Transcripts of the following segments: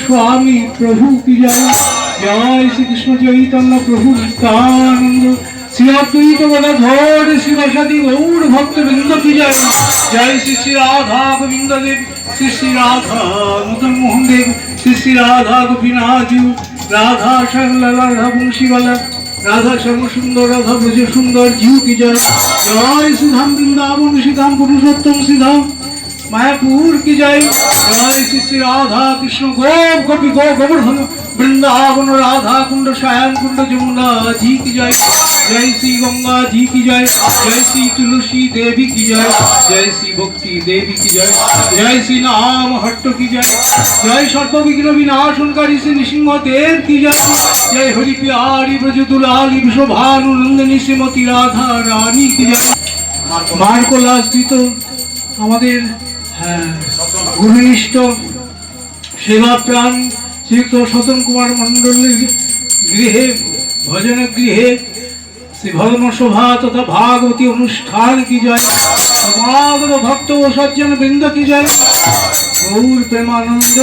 स्वामी प्रभु की जय। जय श्री कृष्ण चैतन्य प्रभु नित्यानंद श्री अद्वैत गदाधर शिवसती गौर भक्त वृंद की जय। जय श्री श्री राधा गोविंद देव श्री श्री राधा मदन मोहन देव श्री श्री राधा गोपीनाथ जी राधा श्याम राधा बंशीवाला राधा श्याम सुंदर राधा ब्रज सुंदर जीव की जय। जय श्री धाम वृंदावन श्री धाम पुरुषोत्तम श्री धाम मायापुर की जय। जय श्री श्री राधा कृष्ण गोप गोपी गोवर्धन वृंदावन राधा कुंड श्याम कुंड जमुना जी की जय। जय श्री गंगा जी की जय। जय श्री तुलसी देवी की जय। जय श्री भक्ति देवी की जय। जय श्री नाम हट्ट की जय। जय सर्व विघ्न विनाशनकारी श्री नृसिंह देव की जय। जय हरि प्यारी ब्रज दुलारी विश्वभानु नंदिनी श्रीमती राधा रानी की जय। मार्कोला स्थित हमारे गुरुनिष्ठ सेवा प्राण श्रीयुक्त सतन कुमार मंडल गृहे भजन गृहे श्री भजन सभा तथा भागवती अनुष्ठान की जय। समागम भक्त व सज्जन वृंद की जय। गौर प्रेमानंद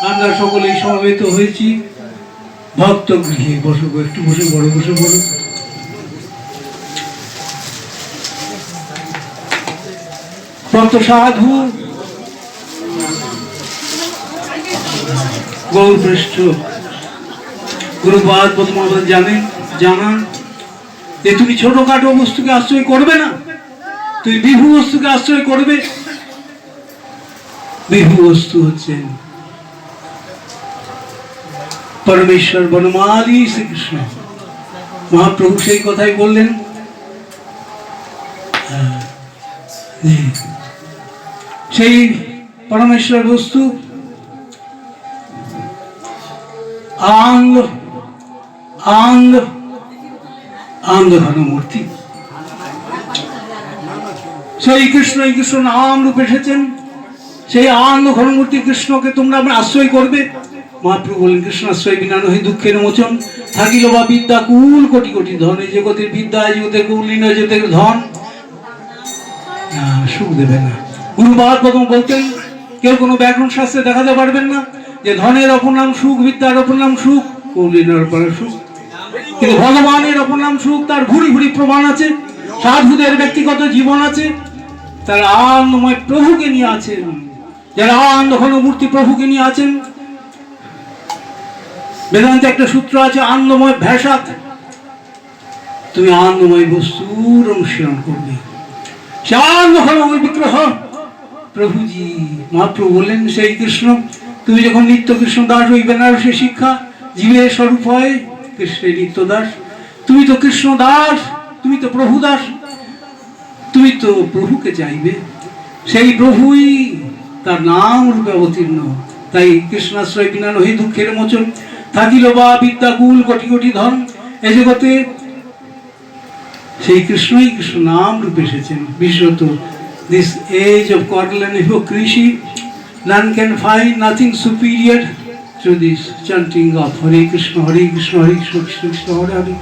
আমরা সকলেই সমবেত হয়েছি ভক্ত গৃহে। বসো একটু বসে বড় বসে বড় ভক্ত সাধু গৌরপৃষ্ঠ গুরুপাদ পদ্মনাভ জানান যে তুমি ছোটখাটো বস্তুকে আশ্রয় করবে না, তুমি বিভু বস্তুকে আশ্রয় করবে। বিভু বস্তু হচ্ছেন পরমেশ্বর বনমালী শ্রীকৃষ্ণ। মহাপ্রভু সেই কথাই বললেন। সেই পরমেশ্বর বস্তু আনন্দ আনন্দ আনন্দ ঘন মূর্তি। সেই কৃষ্ণ নাম রূপে এসেছেন। সেই আনন্দ ঘন মূর্তি কৃষ্ণকে তোমরা আশ্রয় করবে। মহাপ্রভু বলেন কৃষ্ণ আশ্রয় বিনা নহি দুঃখের মোচন, থাকিল বা বিদ্যা কুল কোটি কোটি ধন। এই জগতের বিদ্যা, এই জগতের কুল, এই জগতের ধন সুখ দেবে না। গুরুপাদ প্রথম বলতেন কেউ কোনো ব্যাকরণ শাস্ত্রে দেখাতে পারবেন না যে ধনের অপর নাম সুখ, বিদ্যার অপর নাম সুখ, কৌলীনের অপর সুখ। কিন্তু ভগবানের অপর নাম সুখ, তার ভুরি ভুরি প্রমাণ আছে। সাধুদের ব্যক্তিগত জীবন আছে, তারা আনন্দময় প্রভুকে নিয়ে আছেন। যারা আনন্দ ঘন মূর্তি প্রভুকে নিয়ে আছেন, বেদান্তে একটা সূত্র আছে, আনন্দময় ভ্যাসাত। তুমি আনন্দময় বস্তুর অনুশীলন করবে। সে আনন্দ ঘন বিগ্রহ প্রভুজি। মহাপ্রভু বললেন, সেই কৃষ্ণ, তুমি যখন নিত্য কৃষ্ণ দাস, ওই বেনারসের শিক্ষা জীবের স্বরূপ হয় কৃষ্ণের নিত্য দাস। তুমি তো কৃষ্ণ দাস, তুমি তো প্রভু দাস, তুমি তো প্রভুকে চাইবে। সেই প্রভুই তার নাম রূপে অবতীর্ণ। তাই কৃষ্ণাশ্রয় বিনা নহি দুঃখের মোচন, থাকিল বা বিদ্যাকুল কোটি কোটি ধন, এ জগতে সেই কৃষ্ণই কৃষ্ণ নাম রূপে এসেছেন। বিশেষত this age of coddle and hypocrisy, none can find nothing superior to this chanting of Hare Krishna, Hare Krishna, Hare Krishna, Krishna Krishna, Hare Hare,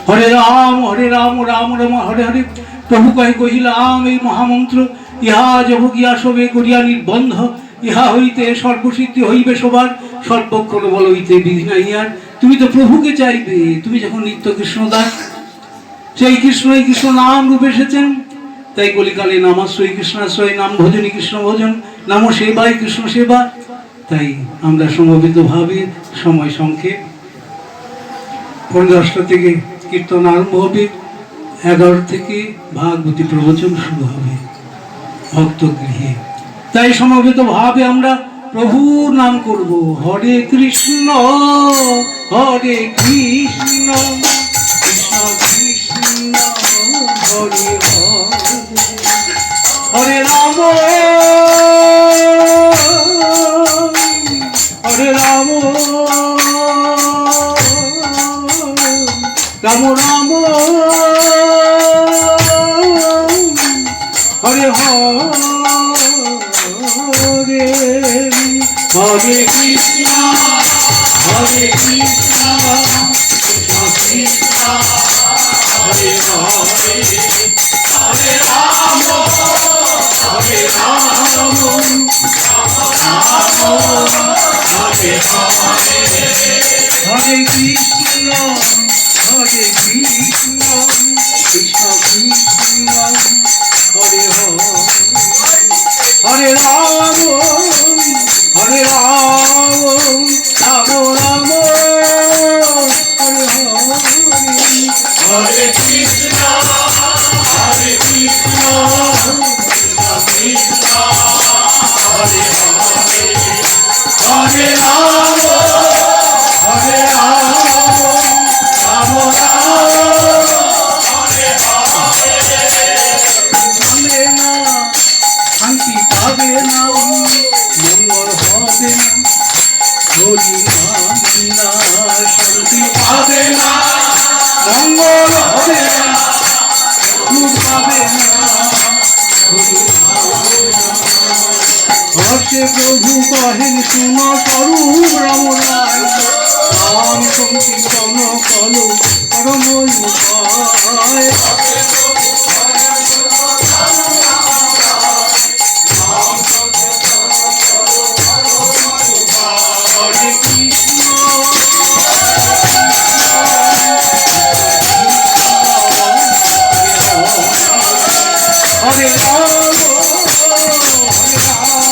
Hare Ram, Ram Ram, Hare Hare। প্রভু কহে কহিলাম এই মহামন্ত্র, ইহা যব গিয়া সবে করিয়া নির্বন্ধ, ইহা হইতে সর্বসিদ্ধি হইবে সবার, সর্বক্ষণ বল হইতে বিধি নাই আর। তুমি তো প্রভুকে চাইবে, তুমি যখন নিত্য কৃষ্ণ দাস, সেই কৃষ্ণই কৃষ্ণ নাম রূপে এসেছেন। তাই কলিকালে নামাশ্রয় কৃষ্ণাশ্রয়, নাম ভজনী কৃষ্ণ ভজন, নাম সেবাই কৃষ্ণ সেবা। তাই আমরা সমবেত ভাবে, সময় সংক্ষেপ, 10টা থেকে কীর্তন আরম্ভ হবে, 11 থেকে ভাগবতী প্রবচন শুরু হবে ভক্ত গৃহে। তাই সমবেত ভাবে আমরা প্রভুর নাম করব। হরে কৃষ্ণ হরে কৃষ্ণ, কৃষ্ণ কৃষ্ণ হরে হরে, হরে রাম হরে রাম, রাম রাম হরে হরে, হরে কৃষ্ণ হরে কৃষ্ণ, কৃষ্ণ কৃষ্ণ হরে হরে, হরে রাম হরে রাম, রাম হরে হরে, হরে কৃষ্ণ হরে কৃষ্ণ, কৃষ্ণ কৃষ্ণ হরে হরে, হরে রাম হরে রাম, রাম রাম হরে হরে, হরে কৃষ্ণ হরে কৃষ্ণ, কৃষ্ণ কৃষ্ণ হরে হরে, হরে রাম হরে রাম, রাম রাম হরে হরে। জানে না শান্তি পাবে না, মঙ্গল হবে না, হরি নাম বিনা শান্তি পাবে না, মঙ্গল হবে না, সুখ পাবে না, হরি হর্ষে প্রভু কহেন শুন স্বরূপ রাম রায়, রাম সংকীর্তন কলো পরম উপায়। হরে কৃষ্ণ হরে রাম হরে রাম,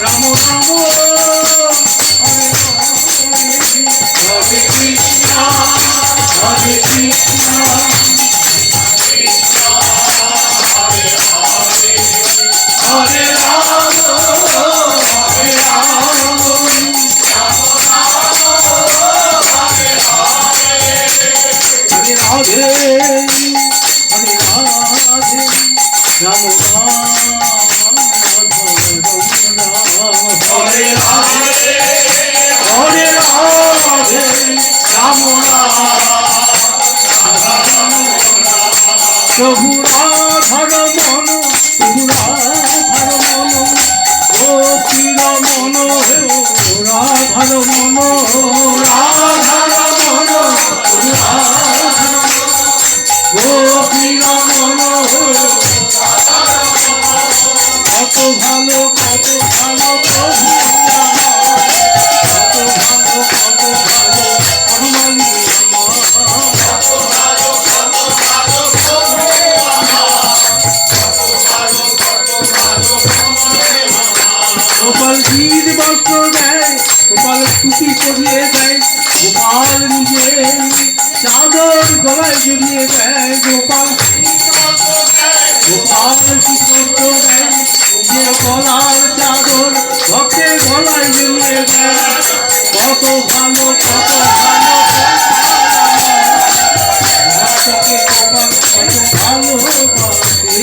রাম রাম হরে হরে, হরে কৃষ্ণ হরে কৃষ্ণ, কৃষ্ণ হরে হরে, হরে রাম হরে রাম, রাম রাম হরে হরে, হরে রাধে হরে রাধে, রাম হরে রাধে হরে রাধে, রাম প্রভু রাধার মন, প্রভু রাধার মন, গোপীর মন হে রাধার মন, রাধার মন প্রভু রাধার মন, গোপীর মন কত ভালো কত পরিয়ে দেয় গোপাল নিজে চাদর গলায় জড়িয়ে দেয় গোপাল গোপাল শিকড় দেয় যে গলার চাদর ভক্তের গলায় জড়িয়ে দেয় কত ভালো ভক্তকে গোপাল কত ভালোবাসে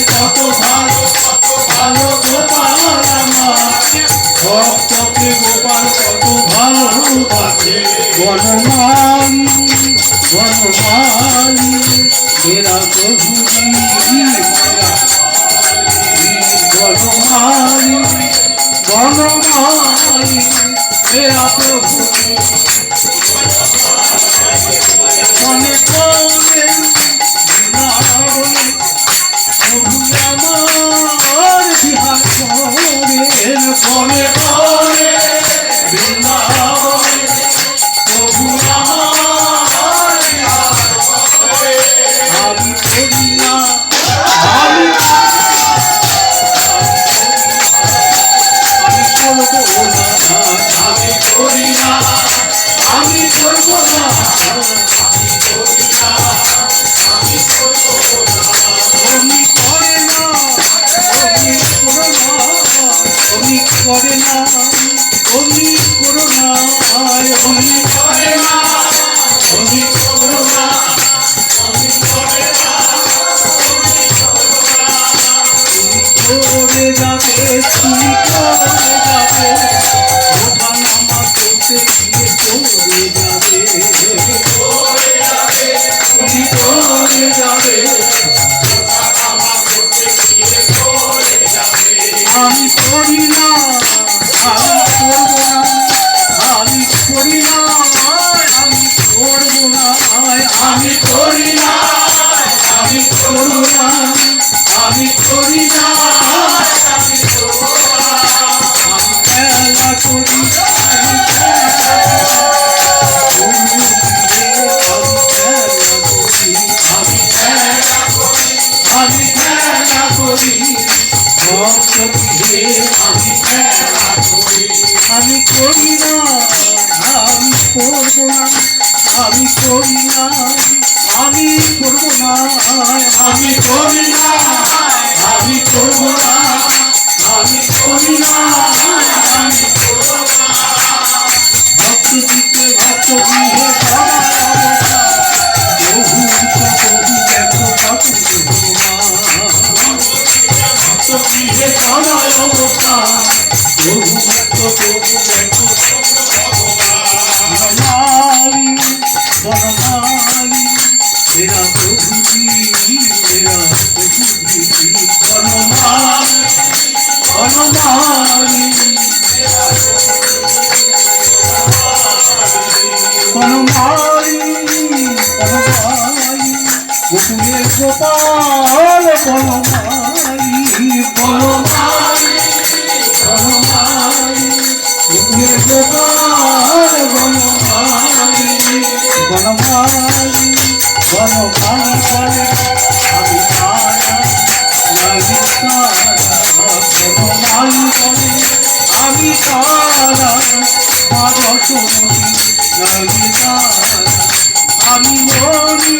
কত ভালো গোপাল আমার ভক্তকে গোপাল কত ভালোবাসে বনমালী বনমালী মেরা প্রভু বনমালী বনমালী মেরা প্রভু মনে পড়ে প্রভু আমার বিহার করেন মনে পড়ে বৃন্দাবনে প্রভু আমার আমি করি না আমি করবো না আমি করি না আমি করবো না অমনি করে না অমনি করে না অমনি করো না অমনি করে না অমনি করো না করে যাবে তুমি করে যাবে ওঠানামা করতে গিয়ে চলে যাবে তুমি করে যাবে আমি করি না আমি করবো না আমি করি না আমি করবো না আমি করি না আমি করবো না আমি করি না আমি খেলা করি আমি খেলা করি ভক্তকে আমি খেলা করি আমি করি না আমি করবো না আমি করি না আমি করবো না আমি করি না আমি করবো না আমি করি না আমি করবো না ভক্ত দিতে ভক্ত দিয়ে বহু বহু দেখো ভক্ত দিয়ে সবাই অবস্থা বহু ভক্ত বহু দেখো বনমালী বনমালী मेरा प्रभु जी मेरा प्रभु जी वनमाली वनमाली वनमाली वनमाली गोकुले गोपाल वनमाली वनमाली वनमाली गोकुले गोपाल वनमाली वनमाली বনমালী বলে আমি তারা লাগি তারা বনমালী বলে আমি তারা মা যশোমতী লাগি তারা আমি মরি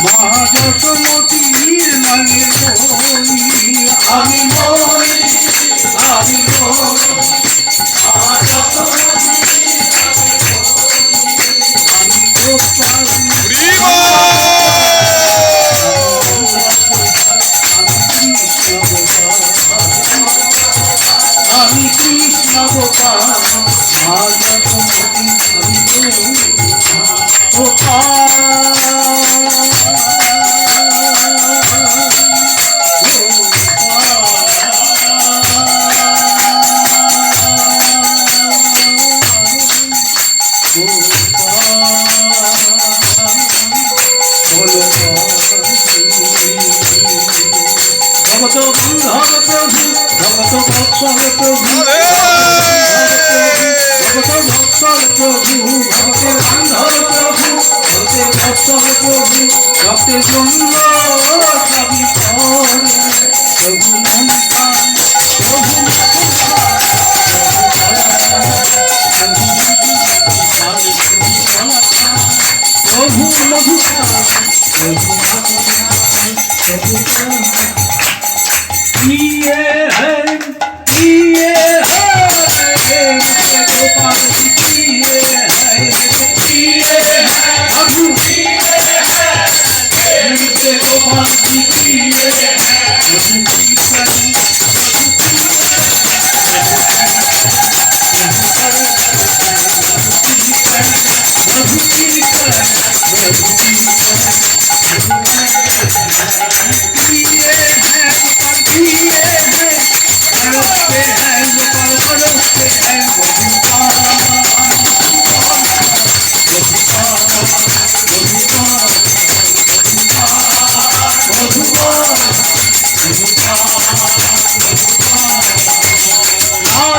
মা যশোমতীর লাগে মরি আমি মরি মা যশোমতী আমি কৃষ্ণ গোপাল ভগত বান্ধব প্রভু ভগত বৎসল প্রভু ভগত বৎসল প্রভু ভগতের বান্ধব প্রভু ভগতের বৎসল প্রভু ভক্তের জন্য সবই করে প্রভু মন প্রভু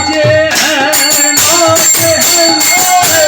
नाचे हैं नाचे हैं नाचे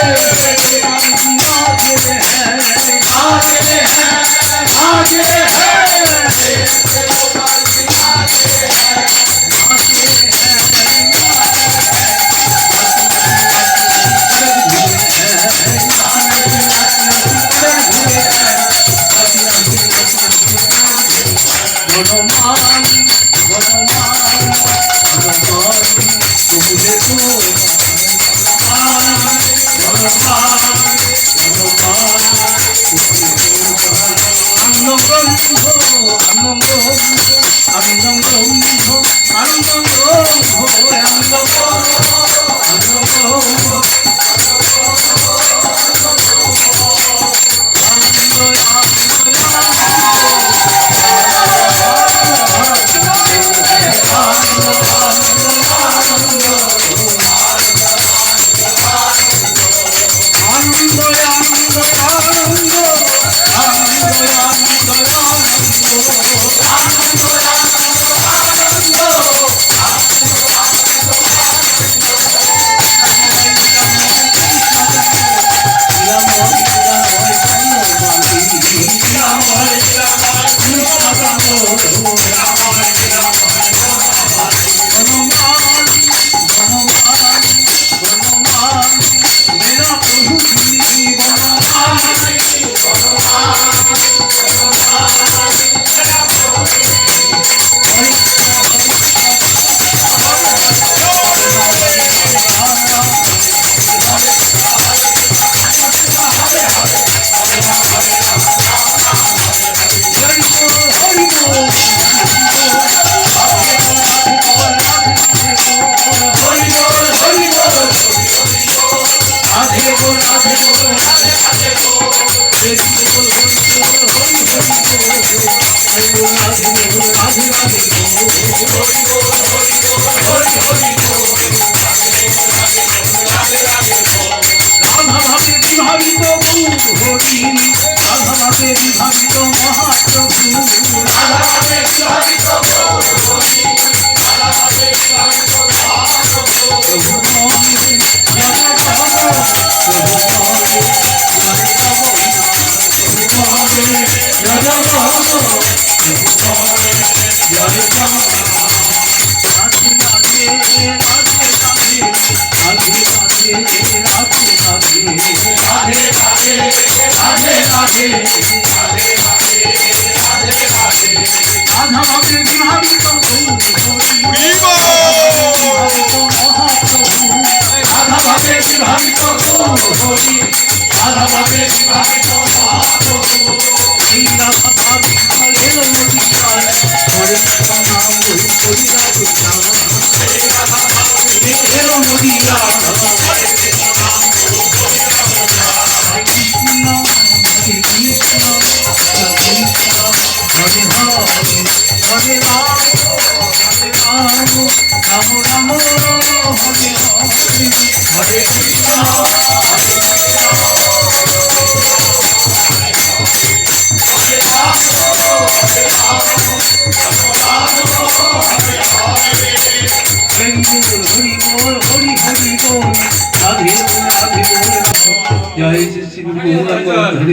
जय श्री गुरु